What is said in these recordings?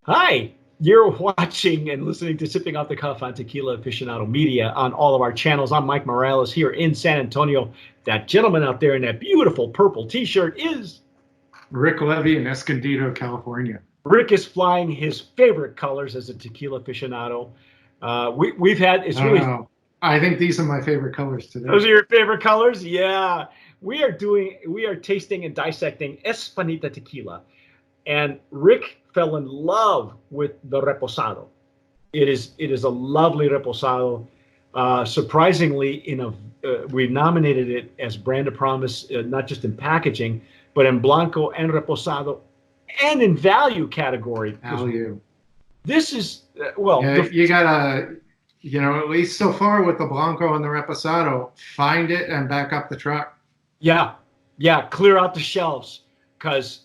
Hi, you're watching and listening to Sipping Off the Cuff on Tequila Aficionado Media on all of our channels. I'm Mike Morales here in San Antonio. That gentleman out there in that beautiful purple t-shirt is Rick Levy in Escondido, California. Rick is flying his favorite colors as a tequila aficionado. We've had, it's I don't really, know. I think these are my favorite colors those today. are your favorite colors? Yeah. We are tasting and dissecting Espanita tequila. And Rick fell in love with the Reposado. It is a lovely reposado. Surprisingly, we nominated it as brand of promise, not just in packaging, but in blanco and reposado, and in value category. Because Value. this is well, Yeah, you gotta, at least so far with the Blanco and the Reposado, find it and back up the truck. yeah, yeah, clear out the shelves because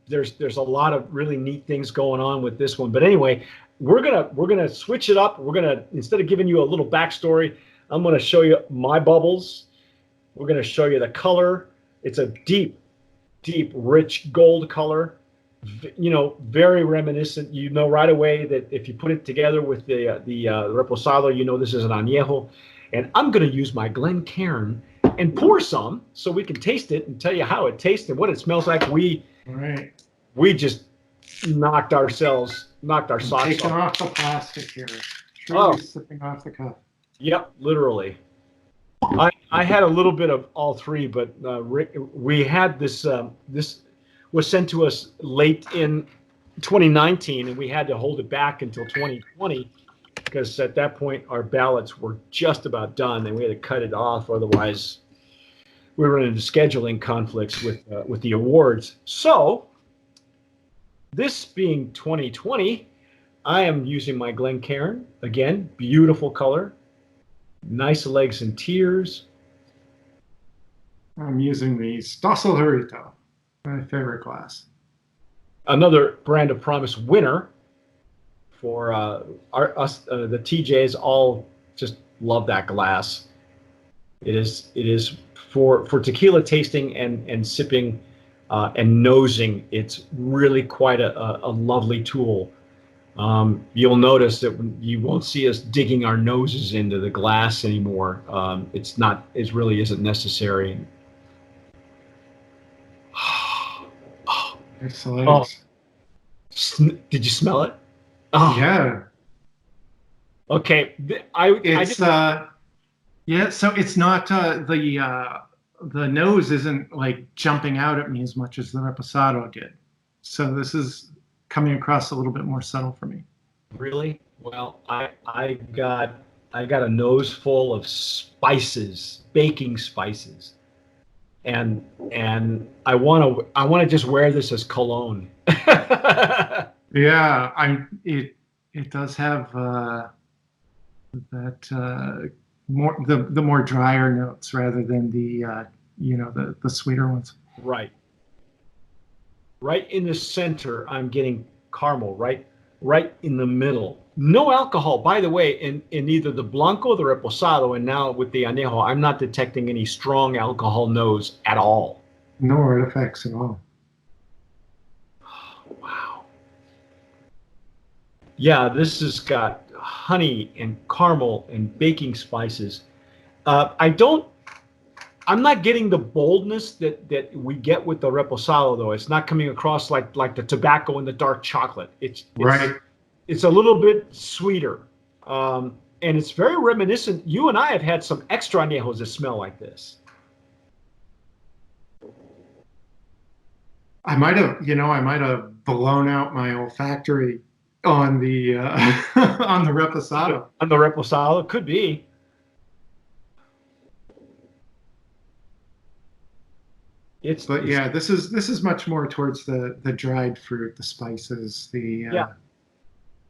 there's a lot of really neat things going on with this one. But anyway, we're gonna switch it up. We're gonna, instead of giving you a little backstory, I'm gonna show you my bubbles. We're gonna show you the color. It's a deep, deep, rich gold color. Very reminiscent. You know right away that if you put it together with the reposado, you know this is an añejo. And I'm gonna use my Glencairn and pour some so we can taste it and tell you how it tastes and what it smells like. We All right. we just knocked our I'm socks taking off. off the plastic here. Oh, Truly sipping off the cup. yep, literally. I had a little bit of all three, but Rick, we had this. This was sent to us late in 2019, and we had to hold it back until 2020 because at that point our ballots were just about done, and we had to cut it off. Otherwise, we were into scheduling conflicts with the awards. So, this being 2020, I am using my Glencairn again. Beautiful color, nice legs and tears. I'm using the Stossel, my favorite glass. Another brand of promise winner for the TJs. All just love that glass. It is for tequila tasting and sipping and nosing. It's really quite a lovely tool. You'll notice that you won't see us digging our noses into the glass anymore. It really isn't necessary. Oh, Excellent. did you smell it? Oh, Yeah. okay. I It's didn't. Yeah, so it's not the nose isn't like jumping out at me as much as the Reposado did. So this is coming across a little bit more subtle for me. Really? Well, I got a nose full of spices, baking spices, and I want to just wear this as cologne. Yeah, it does have that more the more drier notes rather than the sweeter ones. Right. Right in the center, I'm getting caramel. Right in the middle. No alcohol, by the way, in either the Blanco or the Reposado, and now with the Anejo, I'm not detecting any strong alcohol nose at all. No artifacts at all. Wow. Yeah, this has got honey and caramel and baking spices. I don't. I'm not getting the boldness that we get with the reposado, though. It's not coming across like the tobacco and the dark chocolate. Right. It's a little bit sweeter, and it's very reminiscent. You and I have had some extra añejos that smell like this. I might have blown out my olfactory on the on the Reposado. On the reposado, could be. But It's yeah, this is much more towards the dried fruit, the spices, the yeah.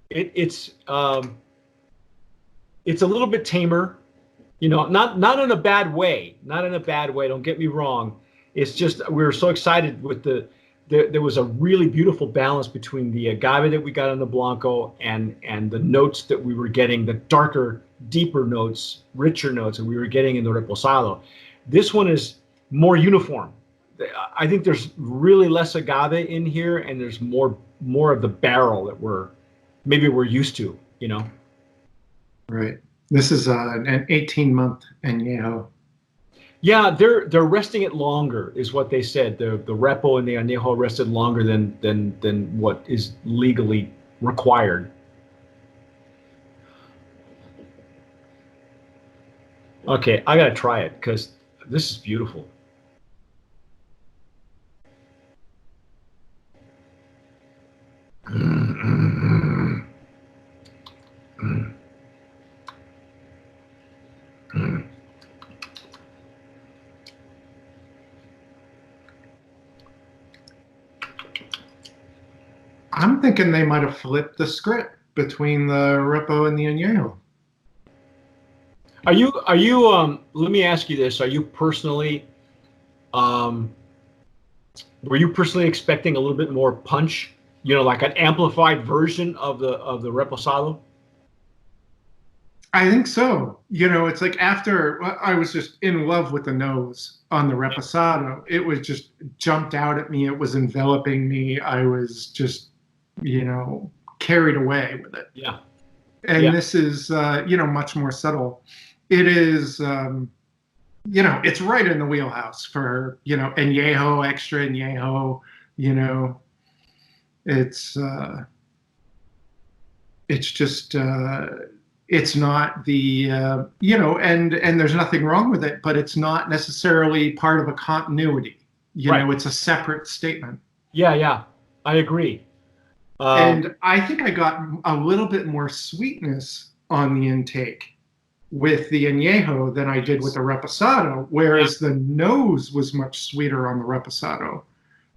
It, it's a little bit tamer, not in a bad way, not in a bad way. Don't get me wrong. It's just we were so excited with there was a really beautiful balance between the agave that we got on the Blanco and the notes that we were getting, the darker, deeper notes, richer notes that we were getting in the Reposado. This one is more uniform. I think there's really less agave in here, and there's more of the barrel that we're used to, you know. Right. This is an 18-month añejo. Yeah, they're resting it longer, is what they said. The Repo and the Anejo rested longer than what is legally required. Okay, I gotta try it because this is beautiful. I'm thinking they might have flipped the script between the Repo and the añejo. Are you let me ask you this. Are you personally were you personally expecting a little bit more punch? You know, like an amplified version of the Reposado? I think so. You know, it's like after I was just in love with the nose on the Reposado, it was just jumped out at me. It was enveloping me. I was just, you know, carried away with it. Yeah. And Yeah. this is, you know, much more subtle. It is, you know, it's right in the wheelhouse for, you know, añejo, extra añejo, you know, it's just, it's not the, you know, and there's nothing wrong with it, but it's not necessarily part of a continuity. You Right. know, it's a separate statement. Yeah, yeah, I agree. And I think I got a little bit more sweetness on the intake with the añejo than I did with the reposado, whereas the nose was much sweeter on the reposado,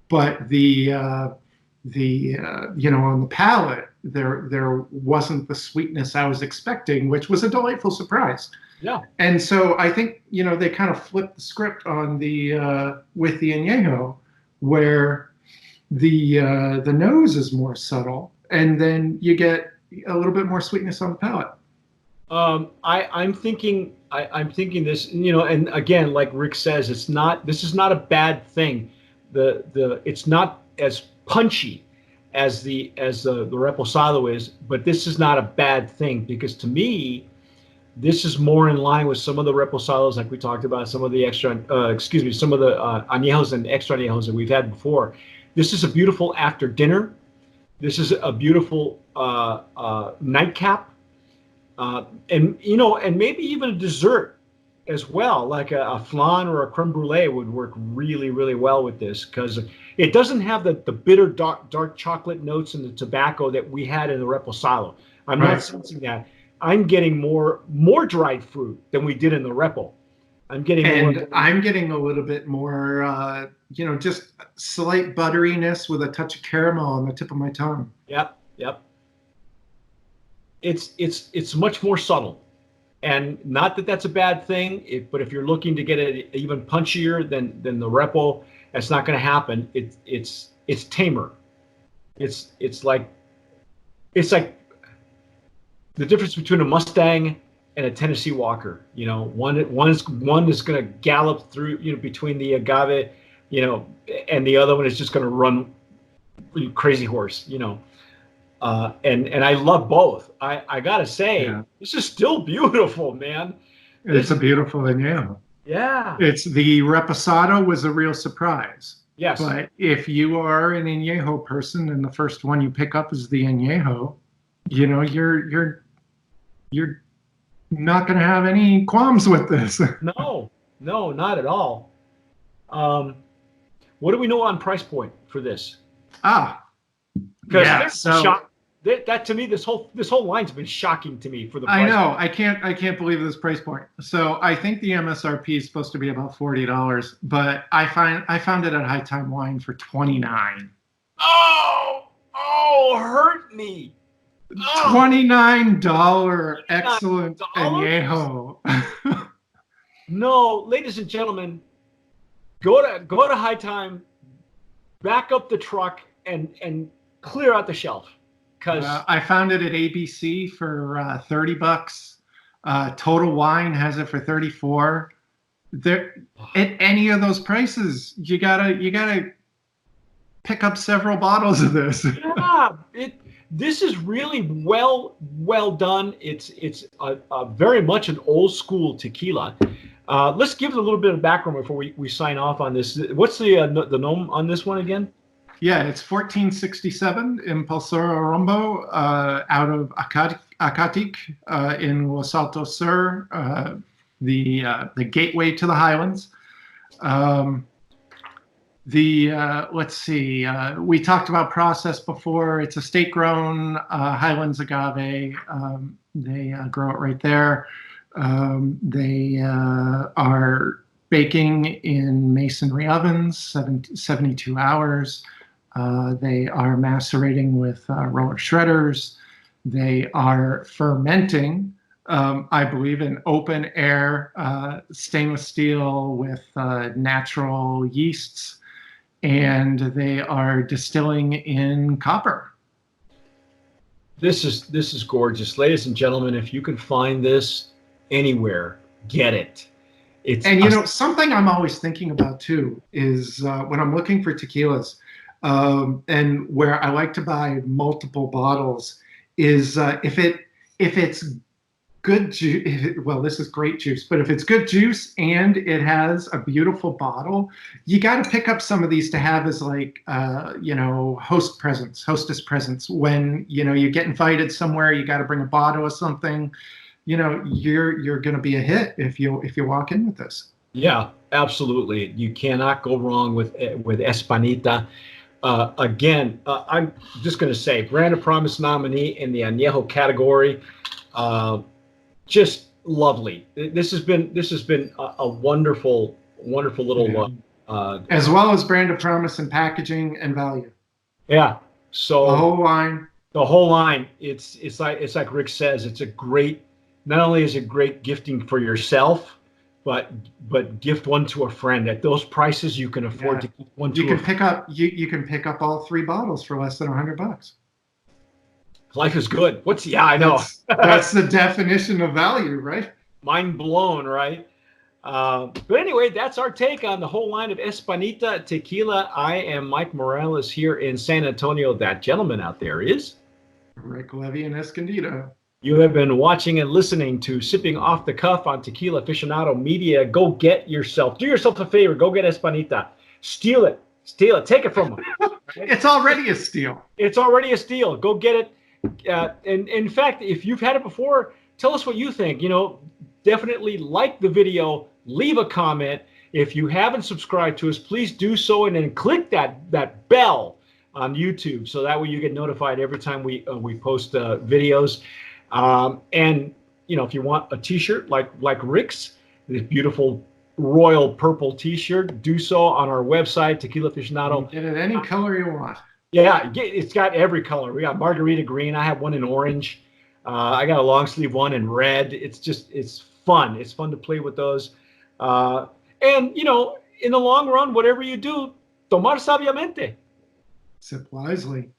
but the you know, on the palate there wasn't the sweetness I was expecting, which was a delightful surprise. Yeah. And so I think, you know, they kind of flipped the script on the with the añejo, where the nose is more subtle, and then you get a little bit more sweetness on the palate. I'm thinking this, you know, and again, like Rick says, this is not a bad thing. It's not as punchy as the Reposado is, but this is not a bad thing, because to me, this is more in line with some of the Reposados, like we talked about, some of the some of the añejos and extra añejos that we've had before. This is a beautiful after dinner. This is a beautiful nightcap. And you know, and maybe even a dessert as well, like a flan or a creme brulee would work really, really well with this, because it doesn't have the bitter dark chocolate notes and the tobacco that we had in the Reposado. I'm not sensing that. I'm getting more dried fruit than we did in the Repo. I'm getting a little bit more, you know, just slight butteriness with a touch of caramel on the tip of my tongue. Yep, yep. It's much more subtle, and not that that's a bad thing. But if you're looking to get it even punchier than the Repo, that's not going to happen. It's tamer. It's like the difference between a Mustang and a Tennessee Walker. You know, one is going to gallop through, you know, between the agave, you know, and the other one is just going to run crazy horse, you know. And I love both. I gotta say, This is still beautiful, man. It's a beautiful añejo. Yeah. It's the Reposado was a real surprise. Yes. But if you are an añejo person and the first one you pick up is the añejo, you know, you're not going to have any qualms with this. No, not at all. What do we know on price point for this? Because that to me, this whole line's been shocking to me for the price. I know. I can't believe this price point. So I think the MSRP is supposed to be about $40, but I found it at High Time Wine for $29. Oh, hurt me. $29 excellent añejo. No, ladies and gentlemen, go to High Time, back up the truck, and clear out the shelf. Because I found it at ABC for $30. Total Wine has it for $34. there at any of those prices, you gotta pick up several bottles of this. Yeah, this is really well done. It's a very much an old school tequila. Let's give it a little bit of background before we sign off on this. What's the name on this one again? Yeah, it's 1467 Impulsor Rombo out of Acatic in Los Altos Sur, the gateway to the Highlands. Let's see, we talked about process before. It's a state-grown Highlands agave. They grow it right there. They are baking in masonry ovens, 72 hours. They are macerating with roller shredders. They are fermenting, I believe, in open air stainless steel with natural yeasts. And they are distilling in copper. This is gorgeous, ladies and gentlemen. If you can find this anywhere, get it. And something I'm always thinking about too is when I'm looking for tequilas, and where I like to buy multiple bottles is if it's good juice. Well, this is great juice, but if it's good juice and it has a beautiful bottle, you got to pick up some of these to have as like hostess presents. When you get invited somewhere, you got to bring a bottle of something. You're going to be a hit if you walk in with this. Yeah, absolutely. You cannot go wrong with Espanita. Again, I'm just going to say, Brand of Promise nominee in the Anejo category. Just lovely. This has been a wonderful little as well as Brand of Promise in packaging and value. Yeah. So the whole line. The whole line. It's like Rick says. It's a great. Not only is it great gifting for yourself, but gift one to a friend. At those prices, you can afford to gift one to. You can pick up all 3 bottles for less than $100. Life is good. I know. That's the definition of value, right? Mind blown, right? But anyway, that's our take on the whole line of Espanita tequila. I am Mike Morales here in San Antonio. That gentleman out there is Rick Levy in Escondido. You have been watching and listening to Sipping Off the Cuff on Tequila Aficionado Media. Go do yourself a favor. Go get Espanita. Steal it. Take it from them. It's already a steal. It's already a steal. Go get it. And in fact, if you've had it before, tell us what you think. Definitely like the video, leave a comment. If you haven't subscribed to us, please do so, and then click that bell on YouTube, so that way you get notified every time we post videos. And if you want a T-shirt like Rick's, this beautiful royal purple T-shirt, do so on our website, Tequila Aficionado. Get it any color you want. Yeah, it's got every color. We got margarita green. I have one in orange. I got a long sleeve one in red. It's fun. It's fun to play with those. And in the long run, whatever you do, tomar sabiamente. Sip wisely.